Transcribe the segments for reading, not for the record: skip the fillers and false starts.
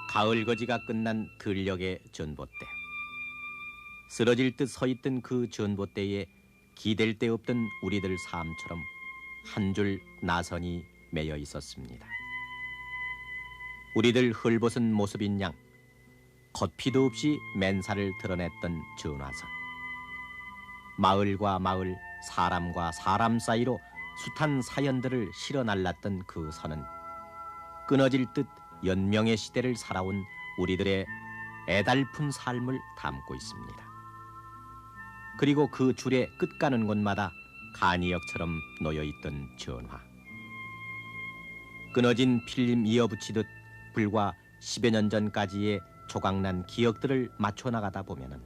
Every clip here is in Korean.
가을거지가 끝난 들녘의 전봇대. 쓰러질 듯 서 있던 그 전봇대에 기댈 데 없던 우리들 삶처럼 한 줄 나선이 매여 있었습니다. 우리들 헐벗은 모습인 양 겉피도 없이 맨살을 드러냈던 전화선. 마을과 마을, 사람과 사람 사이로 숱한 사연들을 실어 날랐던 그 선은 끊어질 듯 연명의 시대를 살아온 우리들의 애달픈 삶을 담고 있습니다. 그리고 그 줄의 끝 가는 곳마다 간이역처럼 놓여있던 전화. 끊어진 필름 이어붙이듯 불과 10여 년 전까지의 조각난 기억들을 맞춰 나가다 보면은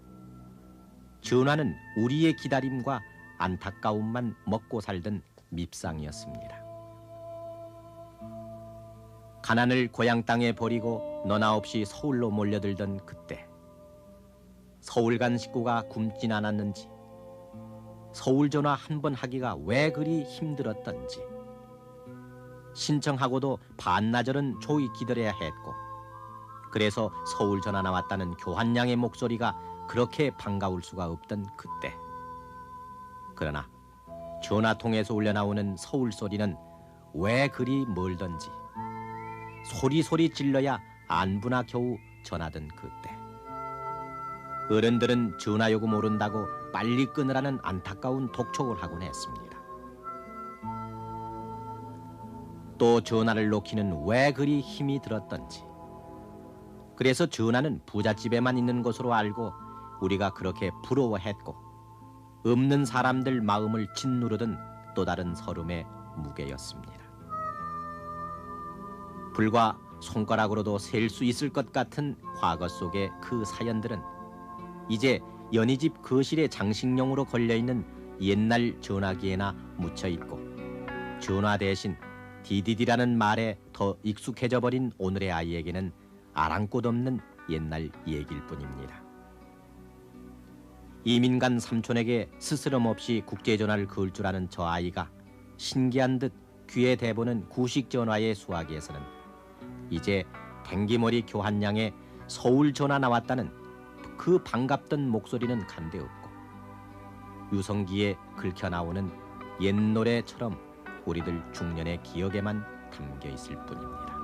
전화는 우리의 기다림과 안타까움만 먹고 살던 밉상이었습니다. 가난을 고향 땅에 버리고 너나 없이 서울로 몰려들던 그때 서울 간 식구가 굶진 않았는지, 서울 전화 한 번 하기가 왜 그리 힘들었던지, 신청하고도 반나절은 조이 기다려야 했고, 그래서 서울 전화 나왔다는 교환양의 목소리가 그렇게 반가울 수가 없던 그때. 그러나 전화통에서 울려나오는 서울 소리는 왜 그리 멀던지, 소리소리 질러야 안부나 겨우 전하던 그때. 어른들은 전화요금 오른다고 빨리 끊으라는 안타까운 독촉을 하곤 했습니다. 또 전화를 놓기는 왜 그리 힘이 들었던지, 그래서 전화는 부잣집에만 있는 것으로 알고 우리가 그렇게 부러워했고, 없는 사람들 마음을 짓누르던 또 다른 서름의 무게였습니다. 불과 손가락으로도 셀 수 있을 것 같은 과거 속의 그 사연들은 이제 연희집 거실에 장식용으로 걸려있는 옛날 전화기에나 묻혀있고, 전화 대신 디디디라는 말에 더 익숙해져 버린 오늘의 아이에게는 아랑곳 없는 옛날 얘기일 뿐입니다. 이민간 삼촌에게 스스럼 없이 국제전화를 걸 줄 아는 저 아이가 신기한 듯 귀에 대보는 구식전화의 수화기에서는 이제 댕기머리 교환양의 서울 전화 나왔다는 그 반갑던 목소리는 간데 없고, 유성기에 긁혀 나오는 옛 노래처럼 우리들 중년의 기억에만 담겨 있을 뿐입니다.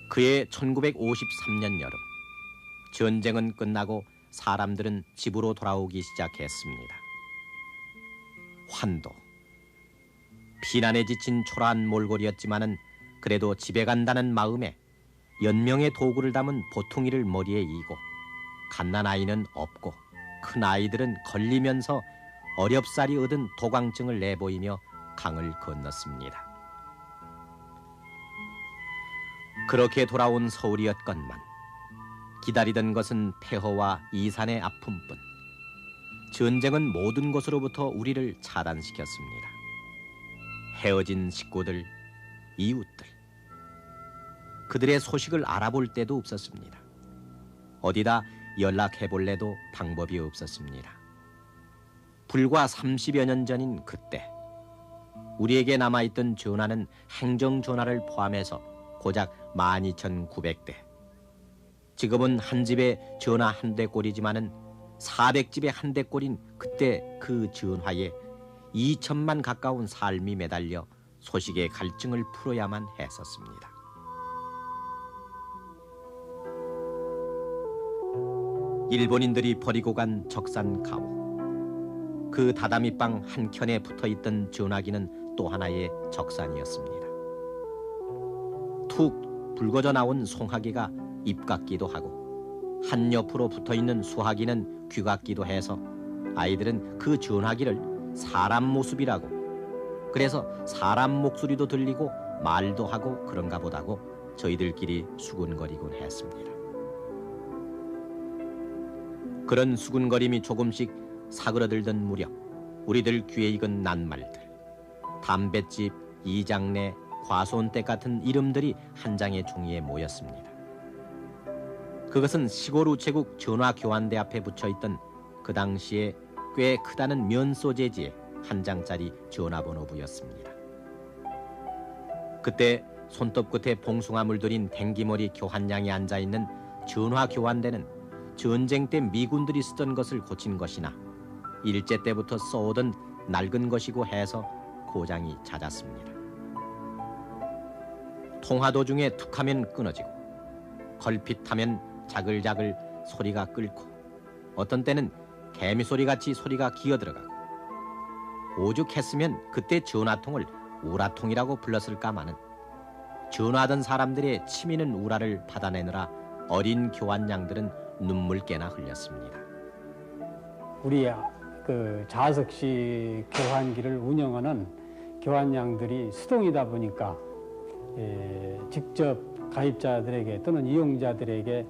그해 1953년 여름, 전쟁은 끝나고 사람들은 집으로 돌아오기 시작했습니다. 환도, 피난에 지친 초라한 몰골이었지만은 그래도 집에 간다는 마음에 연명의 도구를 담은 보퉁이를 머리에 이고, 갓난아이는 없고 큰 아이들은 걸리면서 어렵사리 얻은 도광증을 내보이며 강을 건넜습니다. 그렇게 돌아온 서울이었건만 기다리던 것은 폐허와 이산의 아픔뿐. 전쟁은 모든 곳으로부터 우리를 차단시켰습니다. 헤어진 식구들, 이웃들, 그들의 소식을 알아볼 때도 없었습니다. 어디다 연락해볼래도 방법이 없었습니다. 불과 30여 년 전인 그때 우리에게 남아있던 전화는 행정전화를 포함해서 고작 12,900대. 지금은 한 집에 전화 한 대 꼴이지만은 400집에 한 대 꼴인 그때 그 전화에 2천만 가까운 삶이 매달려 소식의 갈증을 풀어야만 했었습니다. 일본인들이 버리고 간 적산 가오. 그 다다미방 한 켠에 붙어있던 전화기는 또 하나의 적산이었습니다. 툭 붉어져 나온 송화기가 입 같기도 하고 한 옆으로 붙어있는 수화기는 귀 같기도 해서 아이들은 그 전화기를 사람 모습이라고, 그래서 사람 목소리도 들리고 말도 하고 그런가 보다고 저희들끼리 수군거리곤 했습니다. 그런 수군거림이 조금씩 사그러들던 무렵 우리들 귀에 익은 낱말들, 담뱃집, 이장내, 과수원댁 같은 이름들이 한 장의 종이에 모였습니다. 그것은 시골 우체국 전화교환대 앞에 붙여있던 그 당시에 꽤 크다는 면 소재지의 한 장짜리 전화번호부였습니다. 그때 손톱 끝에 봉숭아 물들인 댕기머리 교환양이 앉아있는 전화교환대는 전쟁 때 미군들이 쓰던 것을 고친 것이나 일제 때부터 써오던 낡은 것이고 해서 고장이 잦았습니다. 통화 도중에 툭하면 끊어지고 걸핏하면 자글자글 소리가 끓고 어떤 때는 개미 소리같이 소리가 기어들어가고 오죽했으면 그때 전화통을 우라통이라고 불렀을까마는 전화하던 사람들의 치미는 우라를 받아내느라 어린 교환양들은 눈물깨나 흘렸습니다. 우리 그 자석식 교환기를 운영하는 교환양들이 수동이다 보니까 직접 가입자들에게 또는 이용자들에게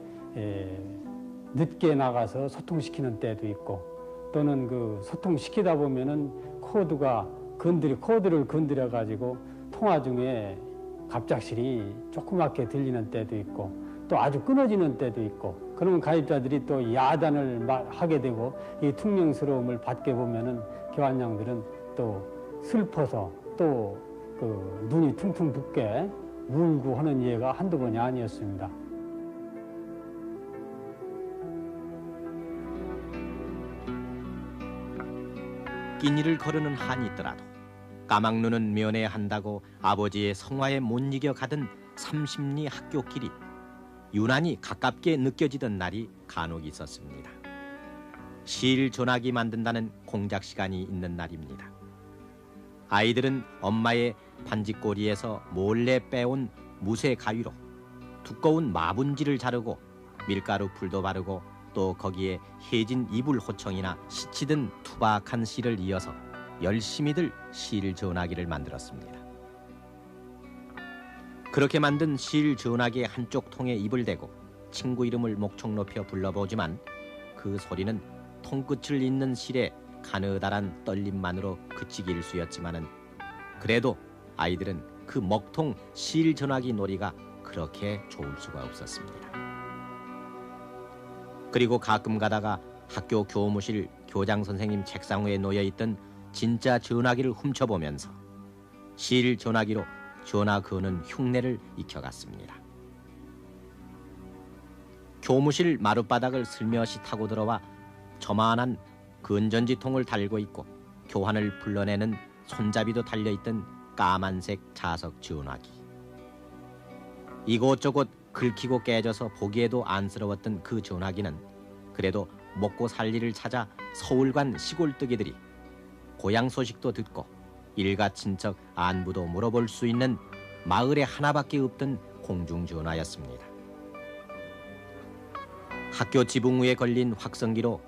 늦게 나가서 소통시키는 때도 있고 또는 그 소통시키다 보면은 코드를 건드려 가지고 통화 중에 갑작스레 조그맣게 들리는 때도 있고 또 아주 끊어지는 때도 있고 그러면 가입자들이 또 야단을 하게 되고 이 퉁명스러움을 받게 보면은 교환양들은 또 슬퍼서 또 그 눈이 퉁퉁 붓게 울고 하는 예가 한두 번이 아니었습니다. 끼니를 거르는 한이 있더라도 까막눈은 면해야 한다고 아버지의 성화에 못 이겨 가던 30리 학교길이 유난히 가깝게 느껴지던 날이 간혹 있었습니다. 실 전화기 만든다는 공작 시간이 있는 날입니다. 아이들은 엄마의 반지꼬리에서 몰래 빼온 무쇠 가위로 두꺼운 마분지를 자르고 밀가루 풀도 바르고 또 거기에 해진 이불 호청이나 시치든 투박한 실을 이어서 열심히들 실 전화기를 만들었습니다. 그렇게 만든 실 전화기의 한쪽 통에 입을 대고 친구 이름을 목청 높여 불러보지만 그 소리는 통끝을 잇는 실에 가느다란 떨림만으로 그치기 일쑤였지만은 그래도 아이들은 그 먹통 실 전화기 놀이가 그렇게 좋을 수가 없었습니다. 그리고 가끔 가다가 학교 교무실 교장 선생님 책상 위에 놓여있던 진짜 전화기를 훔쳐보면서 실 전화기로 전화 거는 흉내를 익혀갔습니다. 교무실 마룻바닥을 슬며시 타고 들어와 저만한 건전지통을 달고 있고 교환을 불러내는 손잡이도 달려있던 까만색 자석 전화기. 이곳저곳 긁히고 깨져서 보기에도 안쓰러웠던 그 전화기는 그래도 먹고 살 일을 찾아 서울 간 시골뜨기들이 고향 소식도 듣고 일가 친척 안부도 물어볼 수 있는 마을에 하나밖에 없던 공중전화였습니다. 학교 지붕 위에 걸린 확성기로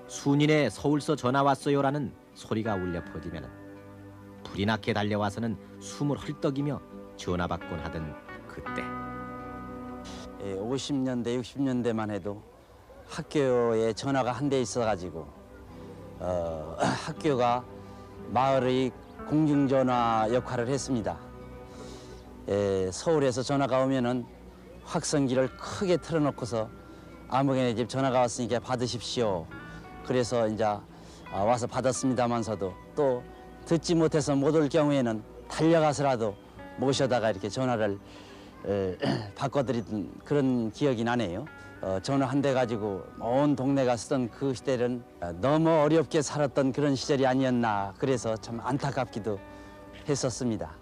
순인의 서울서 전화 왔어요라는 소리가 울려 퍼지면 불이 나게 달려와서는 숨을 헐떡이며 전화 받곤 하던 그때 50년대, 60년대만 해도 학교에 전화가 한 대 있어가지고 학교가 마을의 공중전화 역할을 했습니다. 서울에서 전화가 오면은 확성기를 크게 틀어놓고서 아무개네 집 전화가 왔으니까 받으십시오. 그래서 이제 와서 받았습니다만서도 또 듣지 못해서 못 올 경우에는 달려가서라도 모셔다가 이렇게 전화를 바꿔드리던 그런 기억이 나네요. 전화 한 대 가지고 온 동네가 쓰던 그 시대는 너무 어렵게 살았던 그런 시절이 아니었나 그래서 참 안타깝기도 했었습니다.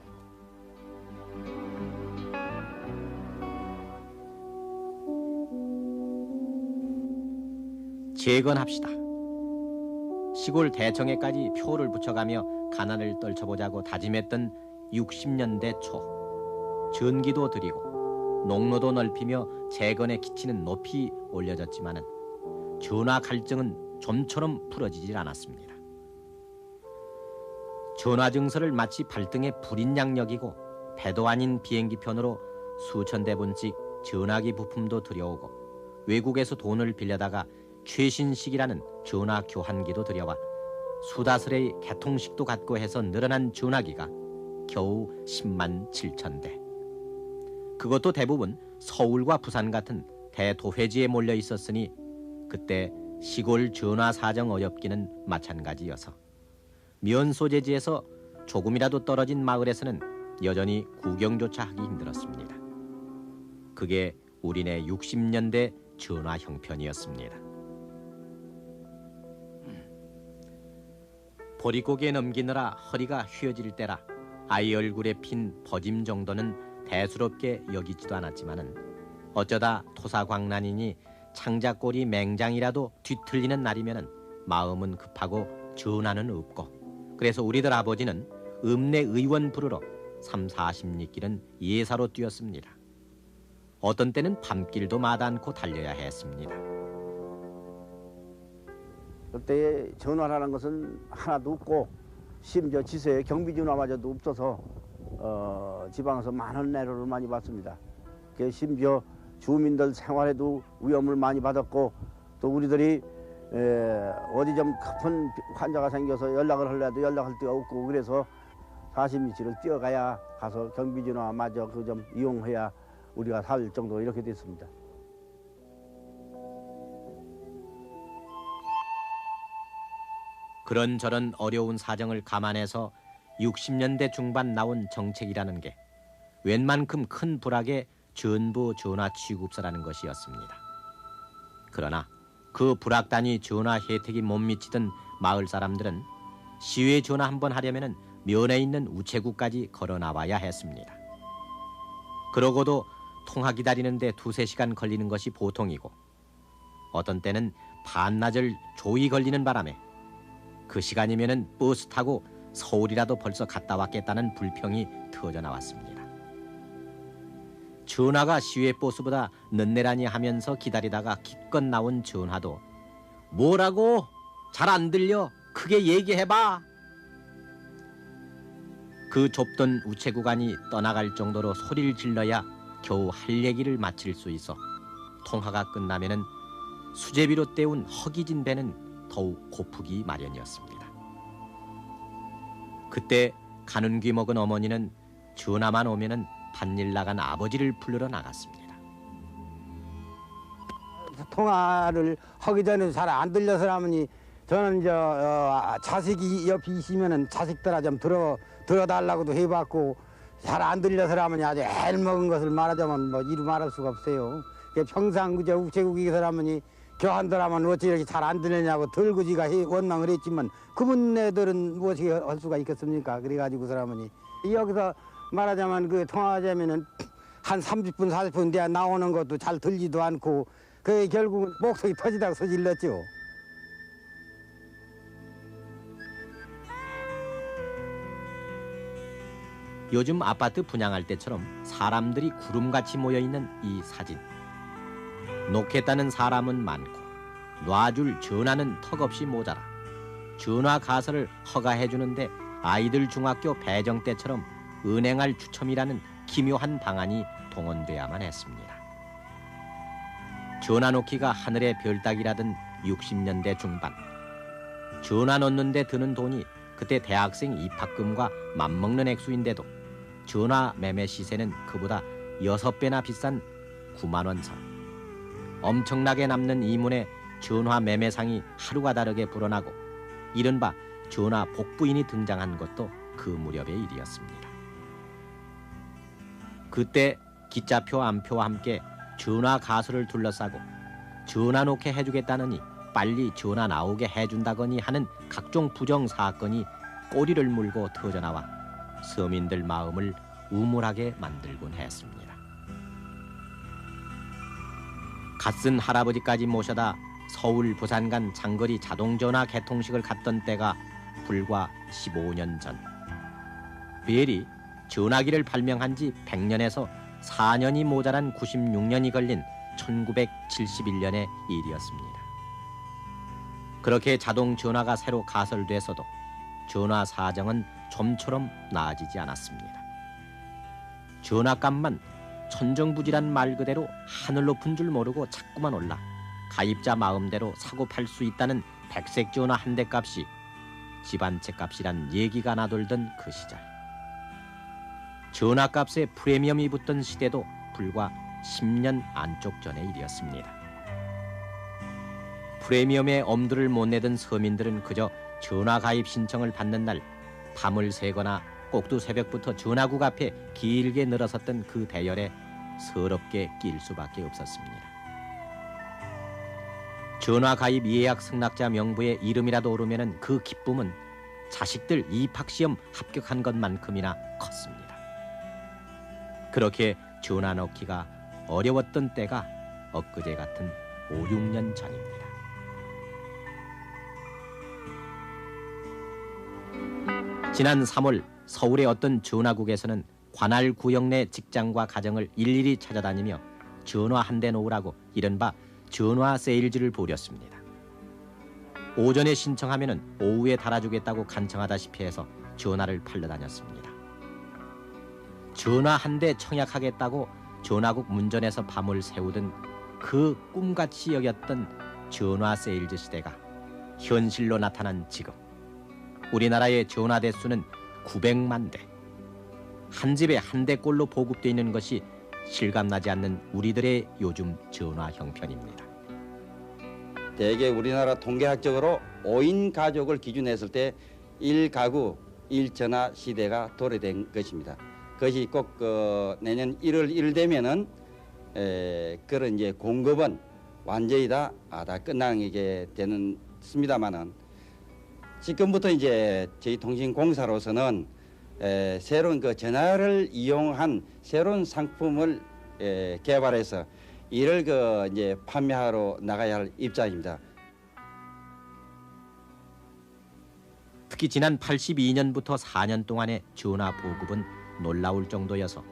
재건합시다. 시골 대청에까지 표를 붙여가며 가난을 떨쳐보자고 다짐했던 60년대 초 전기도 드리고 농로도 넓히며 재건의 기치는 높이 올려졌지만은 전화 갈증은 좀처럼 풀어지질 않았습니다. 전화 증서를 마치 발등에 불인 양 여기고 배도 아닌 비행기 편으로 수천 대분씩 전화기 부품도 들여오고 외국에서 돈을 빌려다가 최신식이라는 전화 교환기도 들여와 수다스레 개통식도 갖고 해서 늘어난 전화기가 겨우 10만 7천 대. 그것도 대부분 서울과 부산 같은 대도회지에 몰려 있었으니 그때 시골 전화 사정 어렵기는 마찬가지여서 면 소재지에서 조금이라도 떨어진 마을에서는 여전히 구경조차 하기 힘들었습니다. 그게 우리네 60년대 전화 형편이었습니다. 보릿고개 넘기느라 허리가 휘어질 때라 아이 얼굴에 핀 버짐 정도는 대수롭게 여기지도 않았지만은 어쩌다 토사광란이니 창자꼬리 맹장이라도 뒤틀리는 날이면은 마음은 급하고 전화는 없고, 그래서 우리들 아버지는 읍내 의원 부르러 30-40리 길은 예사로 뛰었습니다. 어떤 때는 밤길도 마다 않고 달려야 했습니다. 그때 전화라는 것은 하나도 없고 심지어 지서에 경비전화마저도 없어서 지방에서 많은 애로를 많이 받습니다. 심지어 주민들 생활에도 위험을 많이 받았고, 또 우리들이 어디 좀 급한 환자가 생겨서 연락을 하려도 연락할 데가 없고, 그래서 40리치를 뛰어가야 가서 경비전화마저 그 좀 이용해야 우리가 살 정도 이렇게 됐습니다. 그런저런 어려운 사정을 감안해서 60년대 중반 나온 정책이라는 게 웬만큼 큰 불악의 전부 전화 취급서라는 것이었습니다. 그러나 그 불악단위 전화 혜택이 못 미치던 마을 사람들은 시외 전화 한번 하려면 면에 있는 우체국까지 걸어 나와야 했습니다. 그러고도 통화 기다리는데 2-3시간 걸리는 것이 보통이고, 어떤 때는 반나절 조이 걸리는 바람에 그 시간이면은 버스 타고 서울이라도 벌써 갔다 왔겠다는 불평이 터져 나왔습니다. 전화가 시외 버스보다 늦네라니 하면서 기다리다가 기껏 나온 전화도 뭐라고? 잘 안 들려? 크게 얘기해봐. 그 좁던 우체국 안이 떠나갈 정도로 소리를 질러야 겨우 할 얘기를 마칠 수 있어 통화가 끝나면은 수제비로 때운 허기진 배는 더욱 고프기 마련이었습니다. 그때 가는 귀 먹은 어머니는 전화만 오면은 밭일 나간 아버지를 불러러 나갔습니다. 통화를 하기 전에 잘 안 들려서라면 저는 자식이 옆에 있으면은 자식들아 좀 들어달라고도 해봤고, 잘 안 들려서라면 아주 애 먹은 것을 말하자면 뭐 이루 말할 수가 없어요. 평상 그저 우체국에서라면 교환들하면 어찌 이렇게 잘 안 들리냐고 덜거지가 원망을 했지만 그분네들은 무엇이 할 수가 있겠습니까? 그래가지고 사람은 여기서 말하자면 그 통화하자면은 한 30분 40분 뒤에 나오는 것도 잘 들리도 않고, 그 결국은 목소리 터지다가 소질렀죠. 요즘 아파트 분양할 때처럼 사람들이 구름같이 모여있는 이 사진. 놓겠다는 사람은 많고 놔줄 전화는 턱없이 모자라 전화 가설을 허가해주는데 아이들 중학교 배정 때처럼 은행할 추첨이라는 기묘한 방안이 동원돼야만 했습니다. 전화 놓기가 하늘의 별 따기라던 60년대 중반, 전화 놓는데 드는 돈이 그때 대학생 입학금과 맞먹는 액수인데도 전화 매매 시세는 그보다 6배나 비싼 9만 원 선. 엄청나게 남는 이문에 전화 매매상이 하루가 다르게 불어나고 이른바 전화 복부인이 등장한 것도 그 무렵의 일이었습니다. 그때 기자표 암표와 함께 전화 가수를 둘러싸고 전화 놓게 해주겠다느니 빨리 전화 나오게 해준다거니 하는 각종 부정 사건이 꼬리를 물고 터져나와 서민들 마음을 우물하게 만들곤 했습니다. 갓쓴 할아버지까지 모셔다 서울 부산 간 장거리 자동전화 개통식을 갔던 때가 불과 15년 전. 벨이 전화기를 발명한 지 100년에서 4년이 모자란 96년이 걸린 1971년의 일이었습니다. 그렇게 자동 전화가 새로 가설돼서도 전화 사정은 좀처럼 나아지지 않았습니다. 전화값만 천정부지란 말 그대로 하늘 높은 줄 모르고 자꾸만 올라 가입자 마음대로 사고 팔 수 있다는 백색 전화 한 대 값이 집안채 값이란 얘기가 나돌던 그 시절. 전화값에 프리미엄이 붙던 시대도 불과 10년 안쪽 전의 일이었습니다. 프리미엄의 엄두를 못 내던 서민들은 그저 전화 가입 신청을 받는 날 밤을 새거나 꼭두 새벽부터 전화국 앞에 길게 늘어섰던 그 대열에 서럽게 낄 수밖에 없었습니다. 전화 가입 예약 승낙자 명부에 이름이라도 오르면 그 기쁨은 자식들 입학시험 합격한 것만큼이나 컸습니다. 그렇게 전화 넣기가 어려웠던 때가 엊그제 같은 5, 6년 전입니다. 지난 3월 서울의 어떤 전화국에서는 관할 구역 내 직장과 가정을 일일이 찾아다니며 전화 한 대 놓으라고 이른바 전화 세일즈를 벌였습니다. 오전에 신청하면 오후에 달아주겠다고 간청하다시피 해서 전화를 팔러 다녔습니다. 전화 한 대 청약하겠다고 전화국 문전에서 밤을 새우던 그 꿈같이 여겼던 전화 세일즈 시대가 현실로 나타난 지금 우리나라의 전화 대수는 900만 대. 한 집에 한 대꼴로 보급되어 있는 것이 실감나지 않는 우리들의 요즘 전화 형편입니다. 대개 우리나라 통계학적으로 5인 가족을 기준으로 했을 때 1가구 1전화 시대가 도래된 것입니다. 그것이 꼭 내년 1월 1일 되면은 그런 이제 공급은 완전히 다 끝나게 되는 습니다만은 지금부터 이제 저희 통신공사로서는 새로운 그 전화를 이용한 새로운 상품을 개발해서 이를 이제 판매하러 나가야 할 입장입니다. 특히 지난 82년부터 4년 동안의 전화 보급은 놀라울 정도여서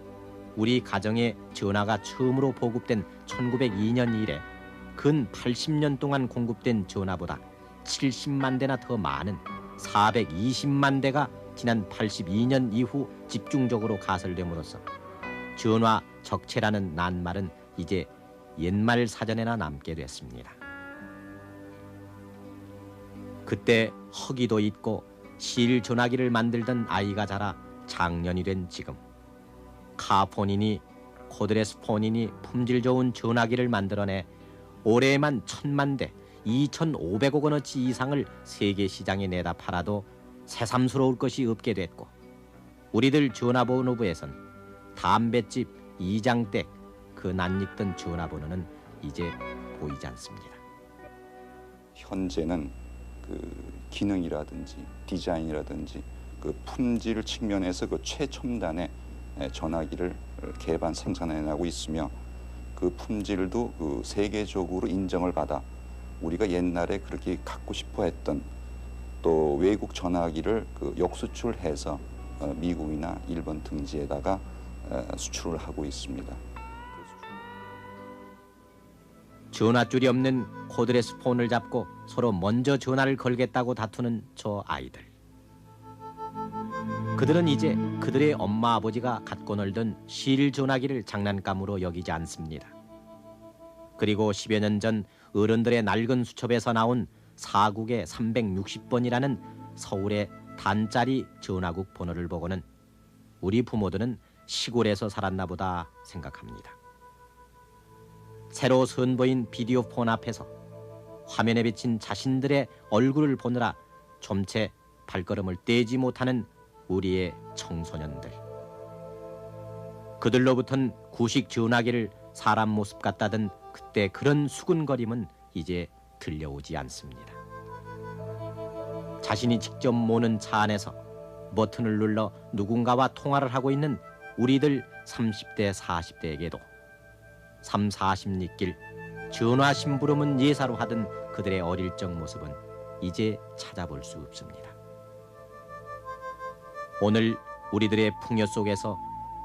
우리 가정에 전화가 처음으로 보급된 1902년 이래 근 80년 동안 공급된 전화보다 70만 대나 더 많은 420만 대가 지난 82년 이후 집중적으로 가설됨으로써 전화 적체라는 낱말은 이제 옛말 사전에나 남게 됐습니다. 그때 허기도 있고 실 전화기를 만들던 아이가 자라 장년이 된 지금 카폰이니 코드레스 폰이니 품질 좋은 전화기를 만들어내 올해만 1000만 대 2,500억 원어치 이상을 세계 시장에 내다 팔아도 새삼스러울 것이 없게 됐고 우리들 전화번호부에선 담뱃집 이장댁 그 낯익던 전화번호는 이제 보이지 않습니다. 현재는 그 기능이라든지 디자인이라든지 그 품질 측면에서 그 최첨단의 전화기를 개발 생산해내고 있으며 그 품질도 그 세계적으로 인정을 받아 우리가 옛날에 그렇게 갖고 싶어 했던 또 외국 전화기를 그 역수출해서 미국이나 일본 등지에다가 수출을 하고 있습니다. 전화줄이 없는 코드레스 폰을 잡고 서로 먼저 전화를 걸겠다고 다투는 저 아이들. 그들은 이제 그들의 엄마 아버지가 갖고 놀던 실 전화기를 장난감으로 여기지 않습니다. 그리고 10여 년 전 어른들의 낡은 수첩에서 나온 사국의 360번이라는 서울의 단짜리 전화국 번호를 보고는 우리 부모들은 시골에서 살았나 보다 생각합니다. 새로 선보인 비디오 폰 앞에서 화면에 비친 자신들의 얼굴을 보느라 좀채 발걸음을 떼지 못하는 우리의 청소년들. 그들로부턴 구식 전화기를 사람 모습 같다던 그때 그런 수군거림은 이제 들려오지 않습니다. 자신이 직접 모는 차 안에서 버튼을 눌러 누군가와 통화를 하고 있는 우리들 30대 40대에게도 3, 40리길 전화 심부름은 예사로 하던 그들의 어릴 적 모습은 이제 찾아볼 수 없습니다. 오늘 우리들의 풍요 속에서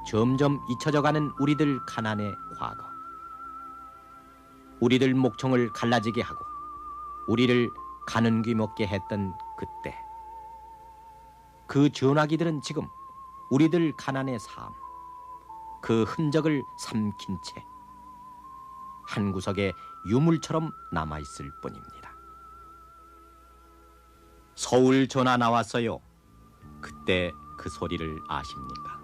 점점 잊혀져가는 우리들 가난의 과거. 우리들 목청을 갈라지게 하고 우리를 가는 귀 먹게 했던 그때. 그 전화기들은 지금 우리들 가난의 삶, 그 흔적을 삼킨 채 한 구석에 유물처럼 남아있을 뿐입니다. 서울 전화 나왔어요. 그때 그 소리를 아십니까?